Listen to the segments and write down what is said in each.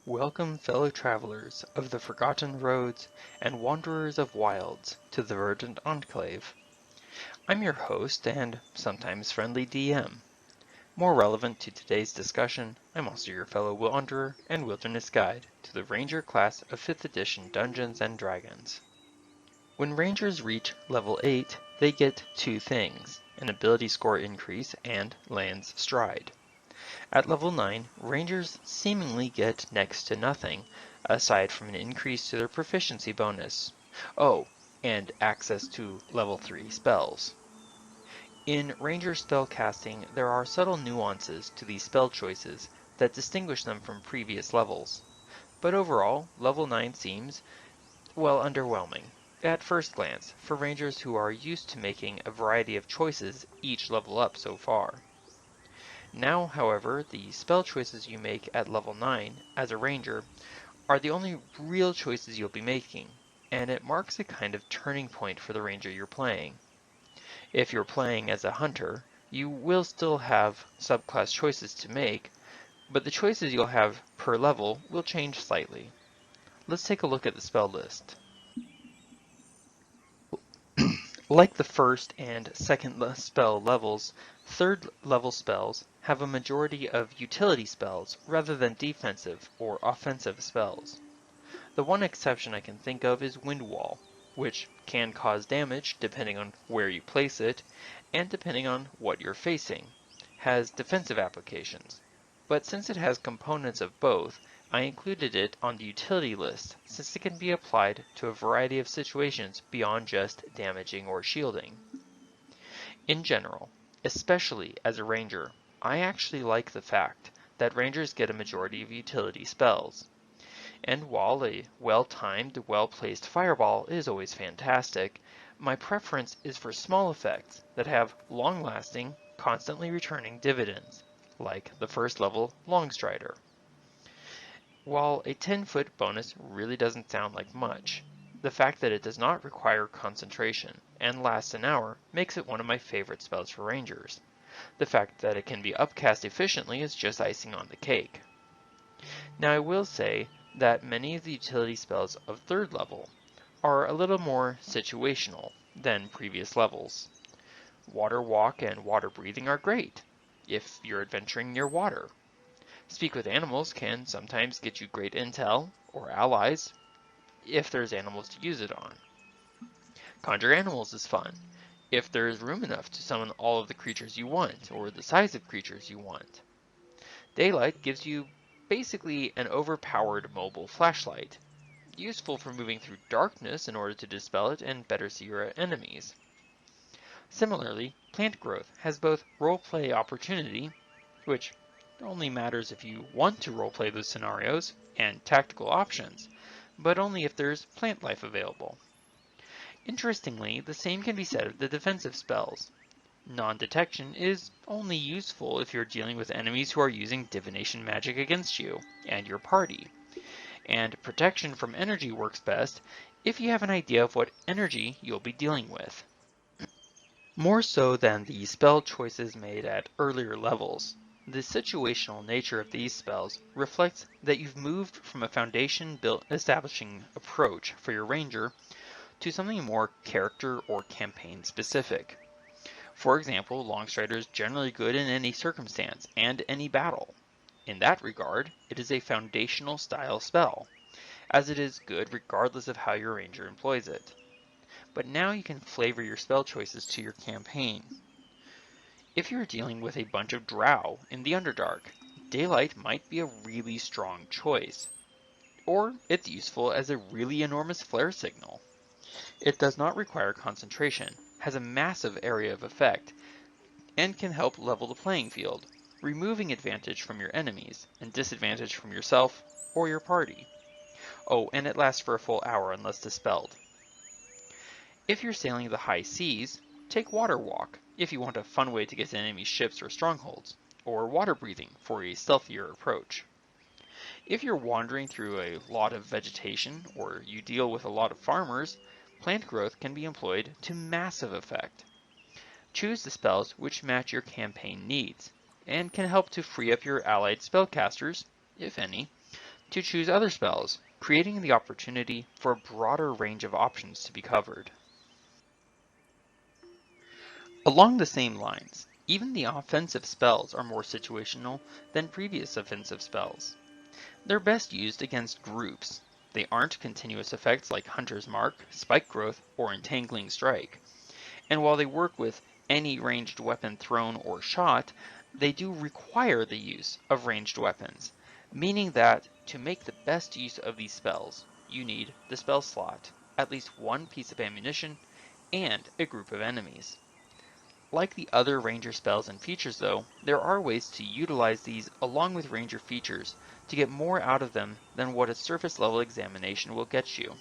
Welcome, fellow travelers of the forgotten roads and wanderers of wilds to the Verdant Enclave. I'm your host and sometimes friendly DM. More relevant to today's discussion, I'm also your fellow wanderer and wilderness guide to the Ranger class of 5th edition Dungeons & Dragons. When Rangers reach level 8, they get two things, an ability score increase and Land's Stride. At level 9, Rangers seemingly get next to nothing, aside from an increase to their proficiency bonus. Oh, and access to level 3 spells. In Ranger spellcasting, there are subtle nuances to these spell choices that distinguish them from previous levels. But overall, level 9 seems, well, underwhelming at first glance for Rangers who are used to making a variety of choices each level up so far. Now, however, the spell choices you make at level 9 as a ranger are the only real choices you'll be making, and it marks a kind of turning point for the ranger you're playing. If you're playing as a hunter, you will still have subclass choices to make, but the choices you'll have per level will change slightly. Let's take a look at the spell list. Like the first and second spell levels, third level spells have a majority of utility spells rather than defensive or offensive spells. The one exception I can think of is Wind Wall, which can cause damage depending on where you place it and depending on what you're facing, has defensive applications. But since it has components of both, I included it on the utility list since it can be applied to a variety of situations beyond just damaging or shielding. In general, especially as a ranger, I actually like the fact that rangers get a majority of utility spells. And while a well-timed, well-placed fireball is always fantastic, my preference is for small effects that have long-lasting, constantly returning dividends, like the first level Longstrider. While a 10-foot bonus really doesn't sound like much, the fact that it does not require concentration and lasts an hour makes it one of my favorite spells for rangers. The fact that it can be upcast efficiently is just icing on the cake. Now I will say that many of the utility spells of 3rd level are a little more situational than previous levels. Water Walk and Water Breathing are great if you're adventuring near water. Speak with Animals can sometimes get you great intel or allies if there's animals to use it on. Conjure Animals is fun if there is room enough to summon all of the creatures you want or the size of creatures you want. Daylight gives you basically an overpowered mobile flashlight, useful for moving through darkness in order to dispel it and better see your enemies. Similarly, Plant Growth has both roleplay opportunity, which only matters if you want to roleplay those scenarios, and tactical options, but only if there's plant life available. Interestingly, the same can be said of the defensive spells. Non-detection is only useful if you're dealing with enemies who are using divination magic against you and your party, and protection from energy works best if you have an idea of what energy you'll be dealing with. More so than the spell choices made at earlier levels, the situational nature of these spells reflects that you've moved from a foundation built establishing approach for your ranger to something more character or campaign specific. For example, Longstrider is generally good in any circumstance and any battle. In that regard, it is a foundational style spell, as it is good regardless of how your ranger employs it. But now you can flavor your spell choices to your campaign. If you're dealing with a bunch of drow in the Underdark, Daylight might be a really strong choice. Or it's useful as a really enormous flare signal. It does not require concentration, has a massive area of effect, and can help level the playing field, removing advantage from your enemies and disadvantage from yourself or your party. Oh, and it lasts for a full hour unless dispelled. If you're sailing the high seas, take Water Walk if you want a fun way to get to enemy ships or strongholds, or Water Breathing for a stealthier approach. If you're wandering through a lot of vegetation or you deal with a lot of farmers, Plant Growth can be employed to massive effect. Choose the spells which match your campaign needs, and can help to free up your allied spellcasters, if any, to choose other spells, creating the opportunity for a broader range of options to be covered. Along the same lines, even the offensive spells are more situational than previous offensive spells. They're best used against groups. They aren't continuous effects like Hunter's Mark, Spike Growth, or Entangling Strike. And while they work with any ranged weapon thrown or shot, they do require the use of ranged weapons, meaning that to make the best use of these spells, you need the spell slot, at least one piece of ammunition, and a group of enemies. Like the other Ranger spells and features though, there are ways to utilize these along with Ranger features to get more out of them than what a surface level examination will get you.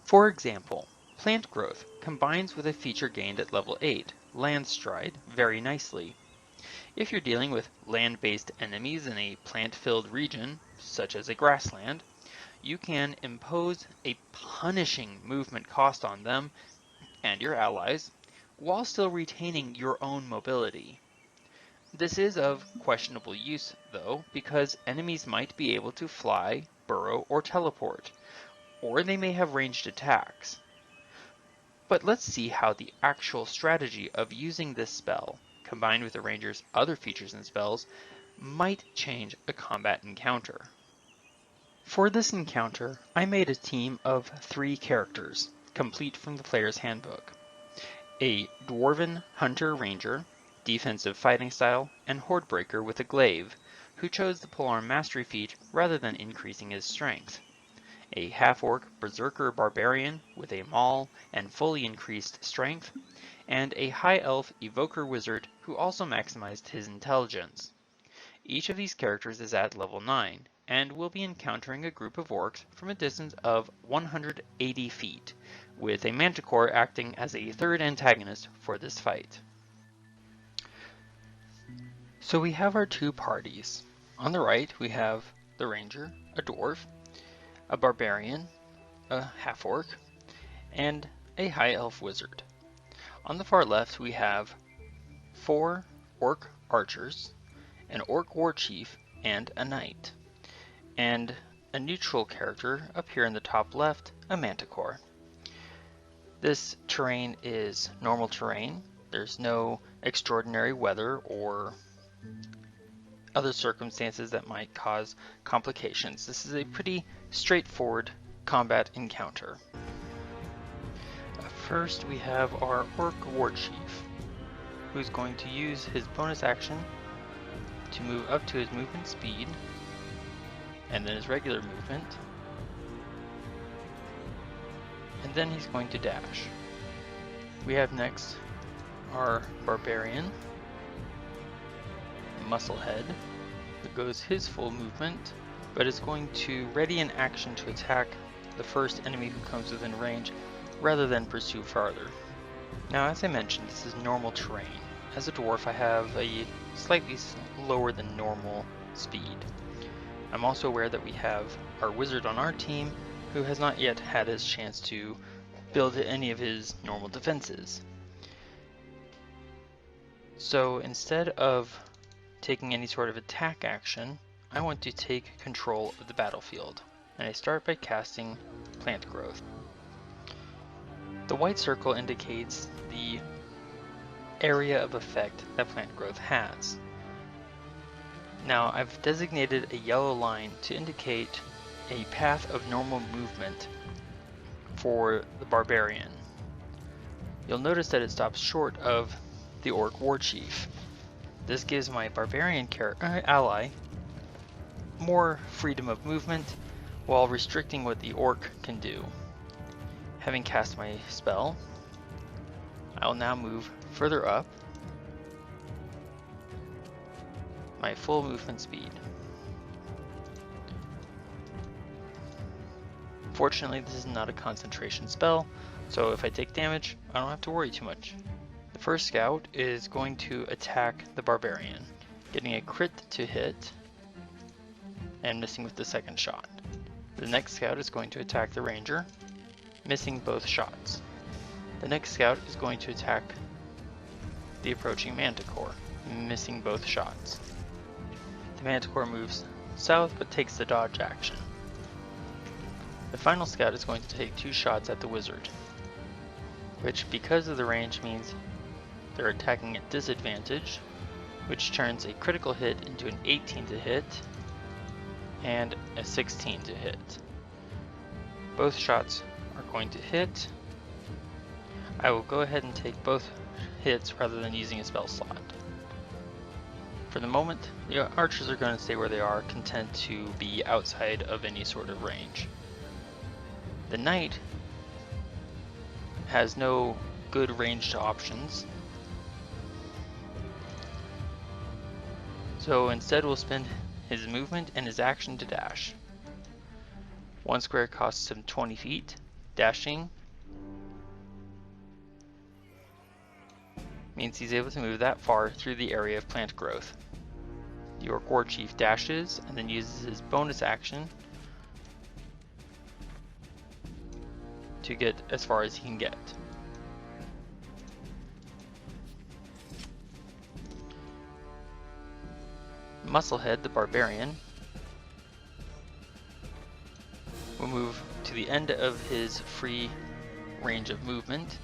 For example, Plant Growth combines with a feature gained at level 8, Land Stride, very nicely. If you're dealing with land-based enemies in a plant-filled region, such as a grassland, you can impose a punishing movement cost on them and your allies, while still retaining your own mobility. This is of questionable use, though, because enemies might be able to fly, burrow, or teleport, or they may have ranged attacks. But let's see how the actual strategy of using this spell, combined with the Ranger's other features and spells, might change a combat encounter. For this encounter, I made a team of 3 characters, complete from the player's handbook. A Dwarven Hunter Ranger, defensive fighting style, and Hordebreaker with a glaive, who chose the polearm mastery feat rather than increasing his strength. A half-orc Berserker Barbarian with a maul and fully increased strength, and a high elf Evoker Wizard who also maximized his intelligence. Each of these characters is at level 9, and will be encountering a group of orcs from a distance of 180 feet, with a Manticore acting as a third antagonist for this fight. So we have our 2 parties. On the right we have the Ranger, a Dwarf, a Barbarian, a half-orc, and a high elf wizard. On the far left we have 4 orc archers, an orc war chief, and a knight. And a neutral character up here in the top left, a manticore. This terrain is normal terrain. There's no extraordinary weather or other circumstances that might cause complications. This is a pretty straightforward combat encounter. First we have our Orc War Chief, who's going to use his bonus action to move up to his movement speed, and then his regular movement, and then he's going to dash. We have next our Barbarian, Musclehead, that goes his full movement, but is going to ready an action to attack the first enemy who comes within range, rather than pursue farther. Now, as I mentioned, this is normal terrain. As a dwarf, I have a slightly lower than normal speed. I'm also aware that we have our wizard on our team, who has not yet had his chance to build any of his normal defenses. So instead of taking any sort of attack action, I want to take control of the battlefield, and I start by casting Plant Growth. The white circle indicates the area of effect that Plant Growth has. Now I've designated a yellow line to indicate a path of normal movement for the Barbarian. You'll notice that it stops short of the Orc War Chief. This gives my Barbarian ally more freedom of movement while restricting what the Orc can do. Having cast my spell, I will now move further up my full movement speed. Fortunately, this is not a concentration spell, so if I take damage, I don't have to worry too much. The first scout is going to attack the Barbarian, getting a crit to hit and missing with the second shot. The next scout is going to attack the Ranger, missing both shots. The next scout is going to attack the approaching Manticore, missing both shots. The Manticore moves south but takes the dodge action. The final scout is going to take 2 shots at the wizard, which because of the range means they're attacking at disadvantage, which turns a critical hit into an 18 to hit and a 16 to hit. Both shots are going to hit. I will go ahead and take both hits rather than using a spell slot. For the moment, the archers are going to stay where they are, content to be outside of any sort of range. The knight has no good ranged options, so instead we'll spend his movement and his action to dash. 1 square costs him 20 feet. Dashing means he's able to move that far through the area of plant growth. The Orc War Chief dashes and then uses his bonus action to get as far as he can get. Musclehead, the Barbarian, will move to the end of his free range of movement.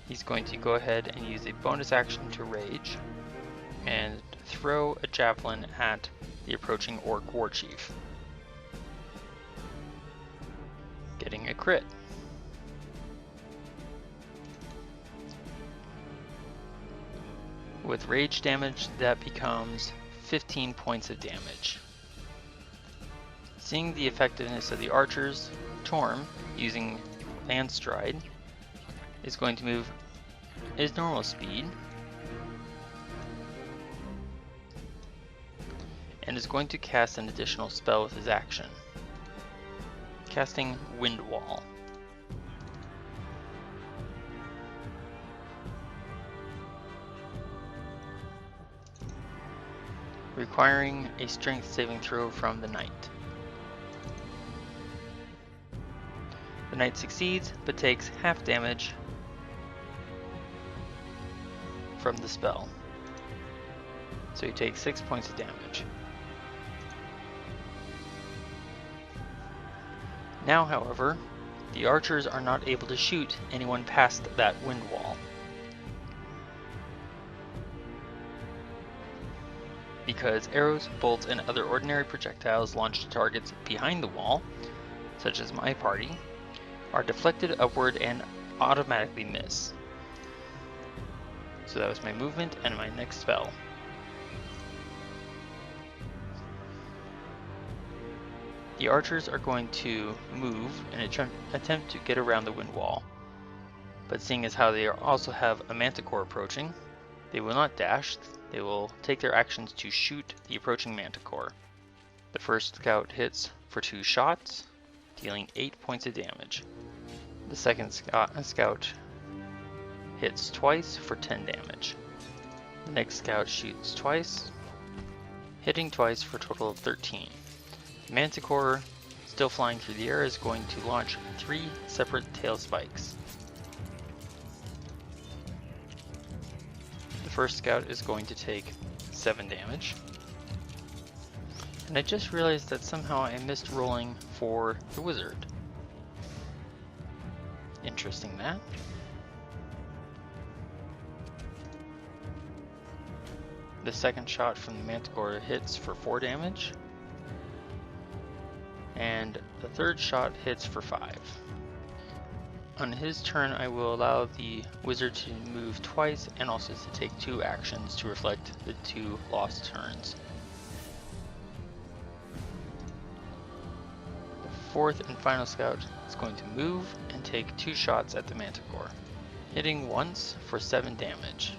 He's going to go ahead and use a bonus action to rage and throw a javelin at the approaching Orc War Chief, getting a crit. With rage damage, that becomes 15 points of damage. Seeing the effectiveness of the archers, Torm, using Land Stride, is going to move his normal speed and is going to cast an additional spell with his action, casting Wind Wall. Requiring a strength saving throw from the knight. The knight succeeds, but takes half damage from the spell. So he takes 6 points of damage. Now, however, the archers are not able to shoot anyone past that wind wall, because arrows, bolts, and other ordinary projectiles launched at targets behind the wall, such as my party, are deflected upward and automatically miss. So that was my movement and my next spell. The archers are going to move and attempt to get around the wind wall, but seeing as how they also have a manticore approaching, they will not dash. They will take their actions to shoot the approaching manticore. The first scout hits for 2 shots, dealing 8 points of damage. The second scout hits twice for 10 damage. The next scout shoots twice, hitting twice for a total of 13. The manticore, still flying through the air, is going to launch 3 separate tail spikes. The first scout is going to take 7 damage. And I just realized that somehow I missed rolling for the wizard. Interesting that. The second shot from the manticore hits for 4 damage. And the third shot hits for 5. On his turn, I will allow the wizard to move twice and also to take 2 actions to reflect the 2 lost turns. The fourth and final scout is going to move and take 2 shots at the manticore, hitting once for 7 damage.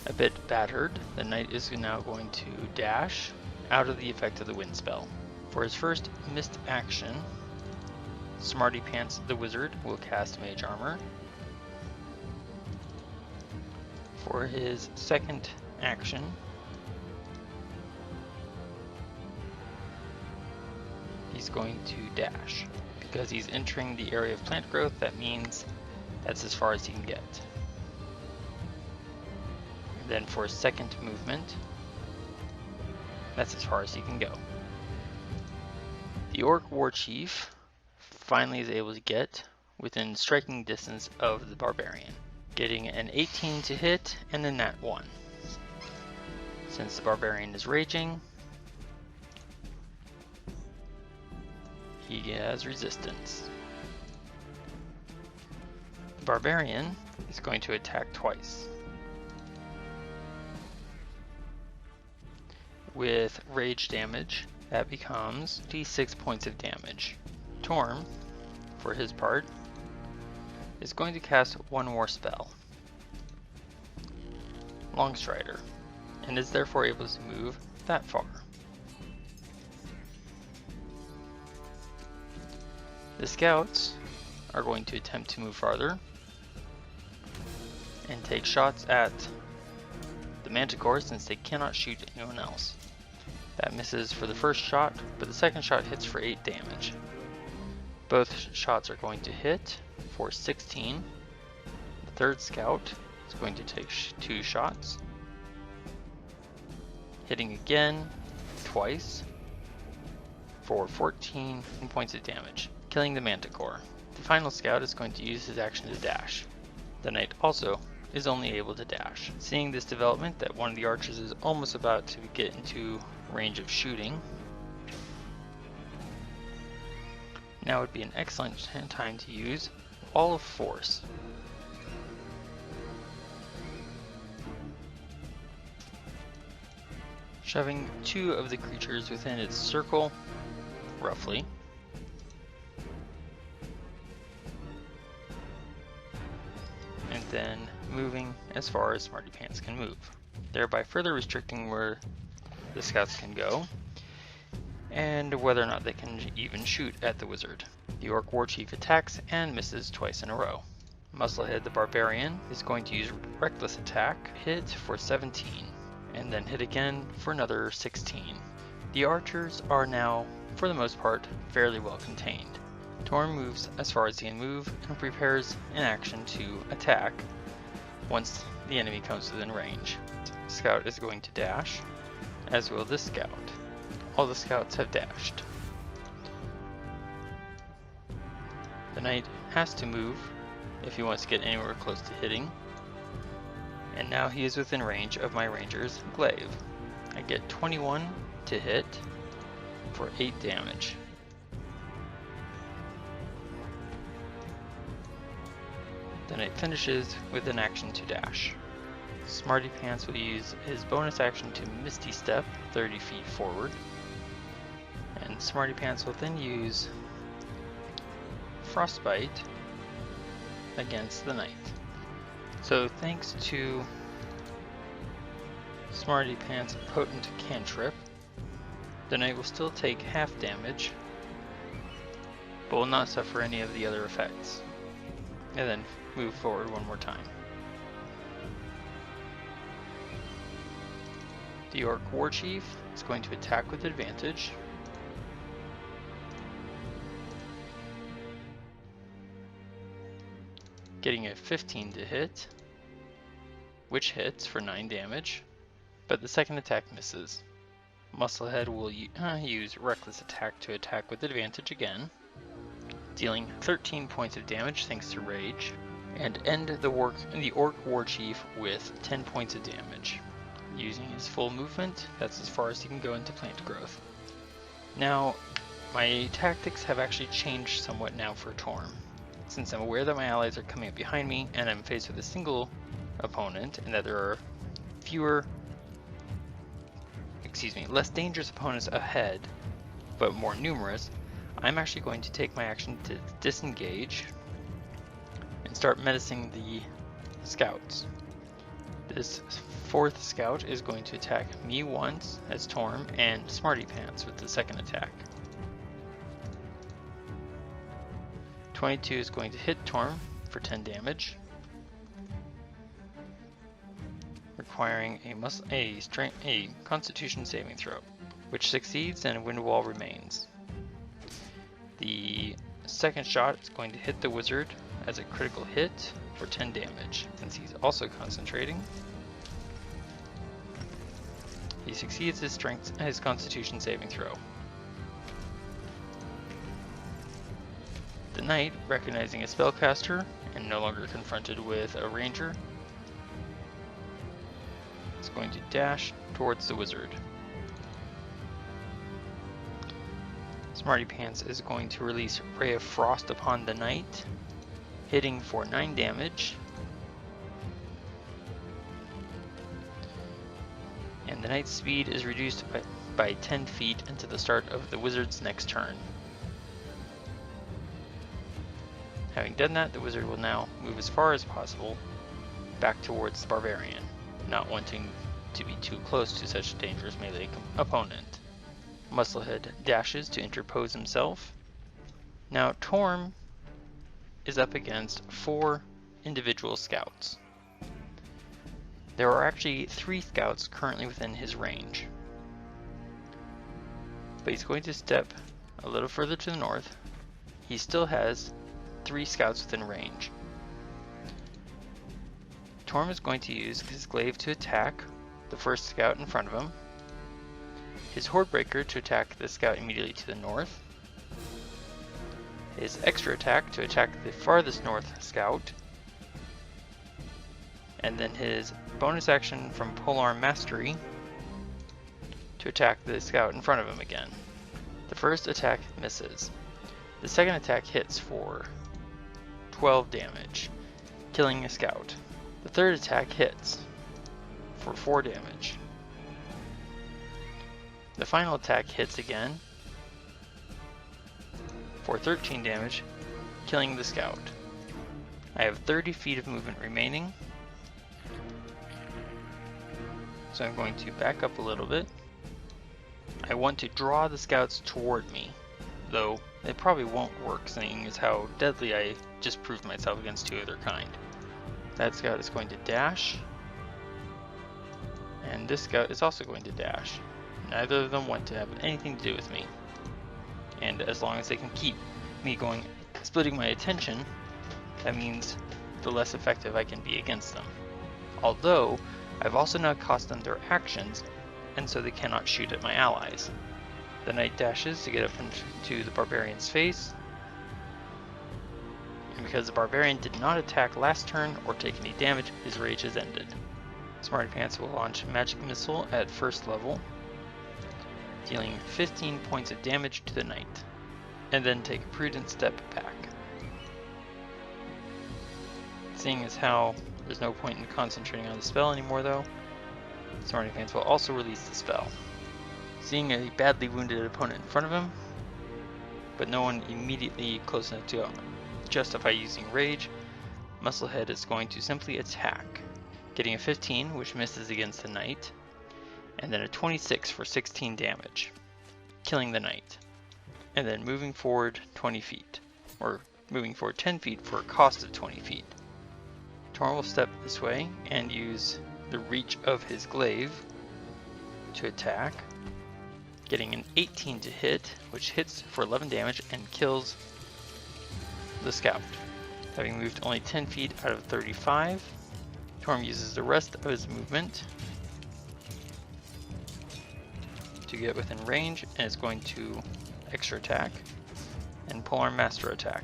A bit battered, the knight is now going to dash out of the effect of the wind spell. For his first missed action, Smarty Pants the Wizard will cast Mage Armor. For his second action, he's going to dash. Because he's entering the area of plant growth, that means that's as far as he can get. And then for his second movement, That's as far as he can go. The Orc War Chief finally is able to get within striking distance of the Barbarian, getting an 18 to hit and a nat 1. Since the Barbarian is raging, he has resistance. The Barbarian is going to attack twice. With rage damage, that becomes d6 points of damage. Torm, for his part, is going to cast one more spell, Longstrider, and is therefore able to move that far. The scouts are going to attempt to move farther and take shots at the Manticore since they cannot shoot anyone else. That misses for the first shot, but the second shot hits for 8 damage. Both shots are going to hit for 16. The third scout is going to take 2 shots, hitting again twice for 14 points of damage, killing the Manticore. The final scout is going to use his action to dash. The knight also is only able to dash. Seeing this development that one of the archers is almost about to get into range of shooting, now would be an excellent time to use All of Force. Shoving 2 of the creatures within its circle, roughly. And then moving as far as Smarty Pants can move, thereby further restricting where the scouts can go, and whether or not they can even shoot at the wizard. The Orc War Chief attacks and misses twice in a row. Musclehead the Barbarian is going to use Reckless Attack, hit for 17, and then hit again for another 16. The archers are now, for the most part, fairly well contained. Torm moves as far as he can move and prepares an action to attack once the enemy comes within range. Scout is going to dash, as will this scout. All the scouts have dashed. The knight has to move if he wants to get anywhere close to hitting, and now he is within range of my ranger's glaive. I get 21 to hit for 8 damage. The knight finishes with an action to dash. Smarty Pants will use his bonus action to Misty Step 30 feet forward, and Smarty Pants will then use Frostbite against the knight. So thanks to Smarty Pants' potent cantrip, the knight will still take half damage, but will not suffer any of the other effects. And then move forward one more time. The Orc War Chief is going to attack with advantage. Getting a 15 to hit, which hits for 9 damage, but the second attack misses. Musclehead will use Reckless Attack to attack with advantage again, dealing 13 points of damage thanks to Rage, and end the Orc War Chief with 10 points of damage. Using his full movement, that's as far as he can go into plant growth. Now, my tactics have actually changed somewhat now for Torm. Since I'm aware that my allies are coming up behind me and I'm faced with a single opponent and that there are less dangerous opponents ahead, but more numerous, I'm actually going to take my action to disengage and start menacing the scouts. This fourth scout is going to attack me once as Torm and Smarty Pants with the second attack. 22 is going to hit Torm for 10 damage, requiring a Constitution saving throw, which succeeds and Wind Wall remains. The second shot is going to hit the wizard as a critical hit for 10 damage, since he's also concentrating. The He succeeds his Constitution saving throw. The knight, recognizing a spellcaster and no longer confronted with a ranger, is going to dash towards the wizard. Smarty Pants is going to release Ray of Frost upon the knight, hitting for 9 damage. And the knight's speed is reduced by 10 feet until the start of the wizard's next turn. Having done that, the wizard will now move as far as possible back towards the barbarian, not wanting to be too close to such a dangerous melee opponent. Musclehead dashes to interpose himself. Now Torm is up against 4 individual scouts. There are actually 3 scouts currently within his range. But he's going to step a little further to the north. He still has 3 scouts within range. Torm is going to use his glaive to attack the first scout in front of him, his Hordebreaker to attack the scout immediately to the north, his extra attack to attack the farthest north scout, and then his bonus action from Polearm Mastery to attack the scout in front of him again. The first attack misses. The second attack hits for 12 damage, killing a scout. The third attack hits for 4 damage. The final attack hits again for 13 damage, killing the scout. I have 30 feet of movement remaining, so I'm going to back up a little bit. I want to draw the scouts toward me, though it probably won't work, seeing as how deadly I just proved myself against 2 of their kind. That scout is going to dash, and this scout is also going to dash. Neither of them want to have anything to do with me, and as long as they can keep me going, splitting my attention, that means the less effective I can be against them. Although, I've also now cost them their actions, and so they cannot shoot at my allies. The knight dashes to get up into the barbarian's face, and because the barbarian did not attack last turn or take any damage, his rage has ended. Smarty Pants will launch Magic Missile at first level, dealing 15 points of damage to the knight, and then take a prudent step back. Seeing as how there's no point in concentrating on the spell anymore though, Smarty Pants will also release the spell. Seeing a badly wounded opponent in front of him, but no one immediately close enough to justify using rage, Musclehead is going to simply attack, getting a 15, which misses against the knight, and then a 26 for 16 damage, killing the knight, and then moving forward 20 feet, or moving forward 10 feet for a cost of 20 feet. Torm will step this way and use the reach of his glaive to attack, getting an 18 to hit, which hits for 11 damage and kills the scout. Having moved only 10 feet out of 35, Torm uses the rest of his movement to get within range, and is going to extra attack and Polearm Master attack.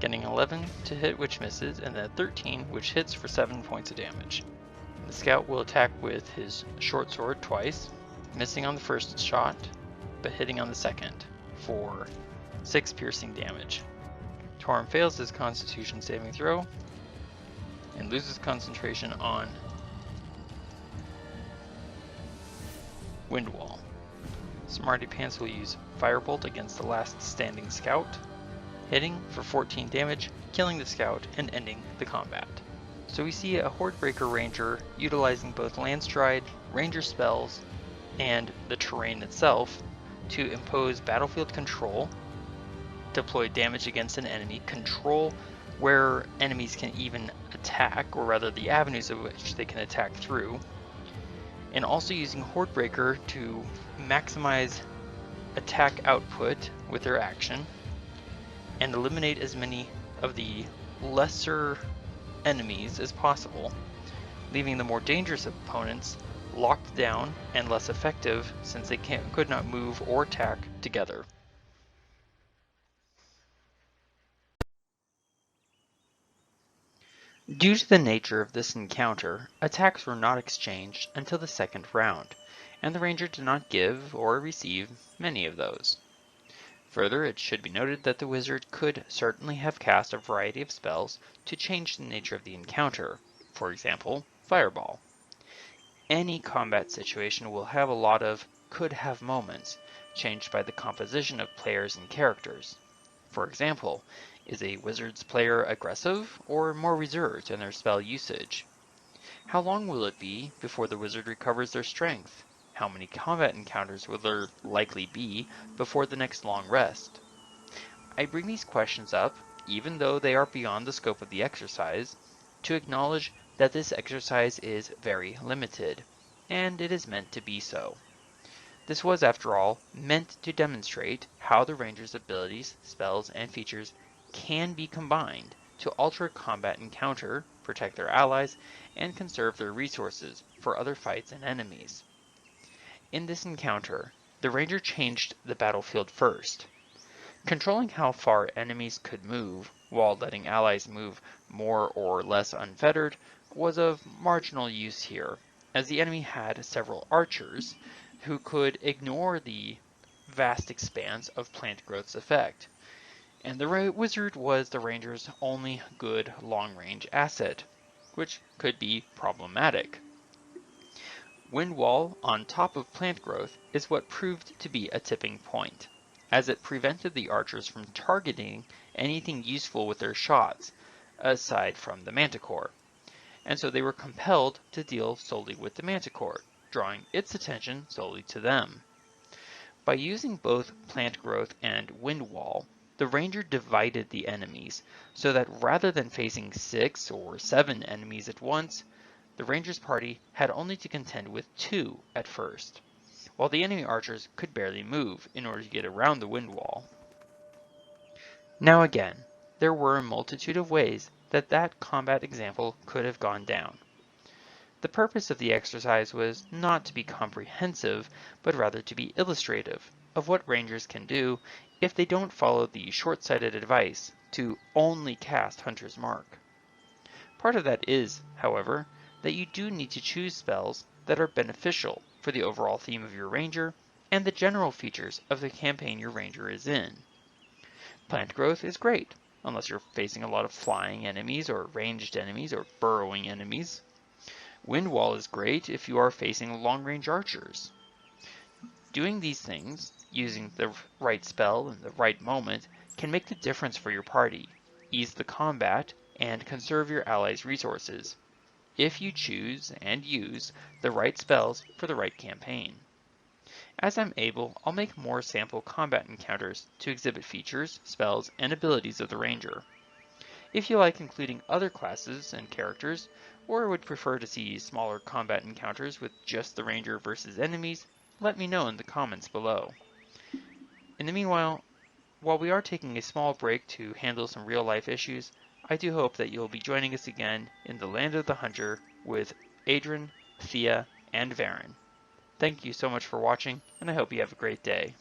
Getting 11 to hit, which misses, and then 13, which hits for 7 points of damage. The scout will attack with his short sword twice, missing on the first shot, but hitting on the second for 6 piercing damage. Torm fails his Constitution saving throw and loses concentration on Windwall. Smarty Pants will use Firebolt against the last standing scout, hitting for 14 damage, killing the scout and ending the combat. So we see a Hordebreaker Ranger utilizing both Landstride, Ranger spells, and the terrain itself to impose battlefield control, deploy damage against an enemy, control where enemies can even attack, or rather the avenues of which they can attack through, and also using Hordebreaker to maximize attack output with their action, and eliminate as many of the lesser enemies as possible, leaving the more dangerous opponents locked down and less effective since they could not move or attack together. Due to the nature of this encounter, attacks were not exchanged until the second round, and the ranger did not give or receive many of those. Further, it should be noted that the wizard could certainly have cast a variety of spells to change the nature of the encounter, for example, Fireball. Any combat situation will have a lot of could have moments, changed by the composition of players and characters. For example, is a wizard's player aggressive or more reserved in their spell usage? How long will it be before the wizard recovers their strength? How many combat encounters will there likely be before the next long rest? I bring these questions up, even though they are beyond the scope of the exercise, to acknowledge that this exercise is very limited, and it is meant to be so. This was, after all, meant to demonstrate how the ranger's abilities, spells, and features can be combined to alter a combat encounter, protect their allies, and conserve their resources for other fights and enemies. In this encounter, the ranger changed the battlefield first. Controlling how far enemies could move, while letting allies move more or less unfettered, was of marginal use here, as the enemy had several archers who could ignore the vast expanse of plant growth's effect, and the wizard was the ranger's only good long-range asset, which could be problematic. Wind wall on top of plant growth is what proved to be a tipping point, as it prevented the archers from targeting anything useful with their shots, aside from the manticore, and so they were compelled to deal solely with the manticore, drawing its attention solely to them. By using both plant growth and wind wall, the ranger divided the enemies, so that rather than facing 6 or 7 enemies at once, the ranger's party had only to contend with 2 at first, while the enemy archers could barely move in order to get around the wind wall. Now again, there were a multitude of ways that combat example could have gone down. The purpose of the exercise was not to be comprehensive, but rather to be illustrative of what rangers can do if they don't follow the short-sighted advice to only cast Hunter's Mark. Part of that is, however, that you do need to choose spells that are beneficial for the overall theme of your ranger and the general features of the campaign your ranger is in. Plant growth is great, unless you're facing a lot of flying enemies or ranged enemies or burrowing enemies. Wind wall is great if you are facing long-range archers. Doing these things, using the right spell in the right moment, can make the difference for your party, ease the combat, and conserve your allies' resources, if you choose and use the right spells for the right campaign. As I'm able, I'll make more sample combat encounters to exhibit features, spells, and abilities of the ranger. If you like including other classes and characters, or would prefer to see smaller combat encounters with just the ranger versus enemies, let me know in the comments below. In the meanwhile, while we are taking a small break to handle some real-life issues, I do hope that you'll be joining us again in the Land of the Hunter with Adrian, Thea, and Varen. Thank you so much for watching, and I hope you have a great day.